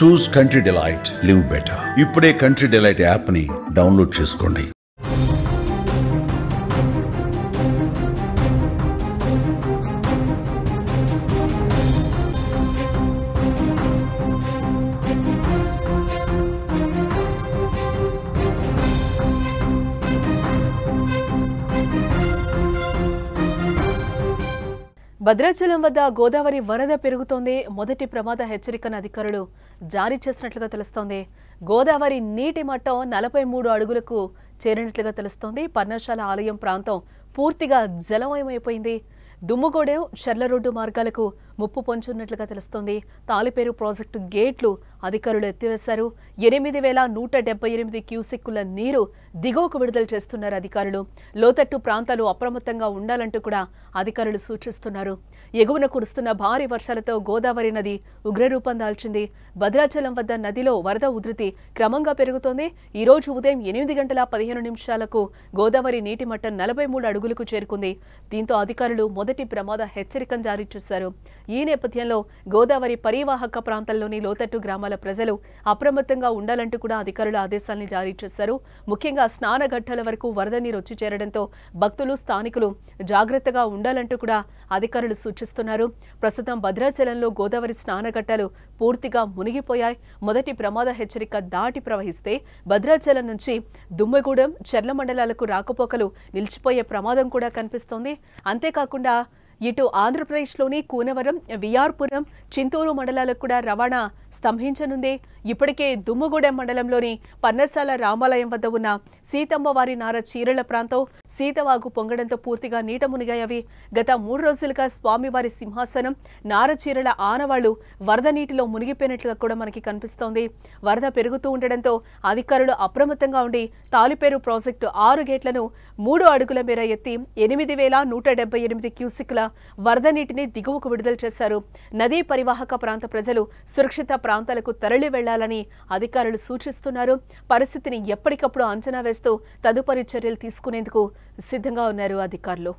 చూస్ country delight, live better. ఇప్పుడే country delight app ని download చేసుకోండి. భద్రాచలం వద్ద గోదావరి వరద పెరుగుతోంది. మొదటి ప్రమాద హెచ్చరికను అధికారులు జారీ చేసినట్లుగా తెలుస్తోంది. గోదావరి నీటి మట్టం 43 అడుగులకు చేరినట్లుగా తెలుస్తోంది. పర్ణశాల ఆలయం ప్రాంతం పూర్తిగా జలమయమైపోయింది. దుమ్ముగూడెం చెర్ల రోడ్డు మార్గాలకు ముప్పు పొంచున్నట్లుగా తెలుస్తోంది. తాలిపేరు ప్రాజెక్టు గేట్లు అధికారులు ఎత్తివేశారు. 8,178 క్యూసెక్కుల నీరు దిగువకు విడుదల చేస్తున్నారు అధికారులు. లోతట్టు ప్రాంతాలు అప్రమత్తంగా ఉండాలంటూ కూడా అధికారులు సూచిస్తున్నారు. ఎగువన కురుస్తున్న భారీ వర్షాలతో గోదావరి నది ఉగ్రరూపం దాల్చింది. భద్రాచలం వద్ద నదిలో వరద ఉధృతి క్రమంగా పెరుగుతోంది. ఈ రోజు ఉదయం 8:15 గోదావరి నీటి మట్టం 43 అడుగులకు చేరుకుంది. దీంతో అధికారులు మొదటి ప్రమాద హెచ్చరికను జారీ చేశారు. ఈ నేపథ్యంలో గోదావరి పరివాహక ప్రాంతాల్లోని లోతట్టు గ్రామాల ప్రజలు అప్రమత్తంగా ఉండాలంటూ కూడా అధికారులు ఆదేశాలను జారీ చేశారు. ముఖ్యంగా స్నానఘట్టాల వరకు వరద నీరు వచ్చి చేరడంతో భక్తులు, స్థానికులు జాగ్రత్తగా ఉండాలంటూ కూడా అధికారులు సూచిస్తున్నారు. ప్రస్తుతం భద్రాచలంలో గోదావరి స్నానఘట్టాలు పూర్తిగా మునిగిపోయాయి. మొదటి ప్రమాద హెచ్చరిక దాటి ప్రవహిస్తే భద్రాచలం నుంచి దుమ్మగూడెం, చెర్ల మండలాలకు రాకపోకలు నిలిచిపోయే ప్రమాదం కూడా కనిపిస్తోంది. అంతేకాకుండా ఇటు ఆంధ్రప్రదేశ్లోని కూనవరం, విఆర్పురం, చింతూరు మండలాలకు కూడా రవాణా స్తంభించనుంది. ఇప్పటికే దుమ్మగూడెం మండలంలోని పర్ణశాల రామాలయం వద్ద ఉన్న సీతమ్మవారి నార చీరల ప్రాంతం సీతవాగు పొంగడంతో పూర్తిగా నీట మునిగాయవి. గత 3 రోజులుగా స్వామివారి సింహాసనం, నార చీరల ఆనవాళ్లు వరద నీటిలో మునిగిపోయినట్లుగా కూడా మనకి కనిపిస్తోంది. వరద పెరుగుతూ ఉండడంతో అధికారులు అప్రమత్తంగా ఉండి తాలిపేరు ప్రాజెక్టు 6 గేట్లను 3 అడుగుల మేర ఎత్తి 8,178 క్యూసెక్కుల వరద నీటిని దిగువకు విడుదల చేశారు. నదీ పరివాహక ప్రాంత ప్రజలు సురక్షిత ప్రాంతాలకు తరలి వెళ్లాలని అధికారులు సూచిస్తున్నారు. పరిస్థితిని ఎప్పటికప్పుడు అంచనా వేస్తూ తదుపరి చర్యలు తీసుకునేందుకు సిద్ధంగా ఉన్నారు అధికారులు.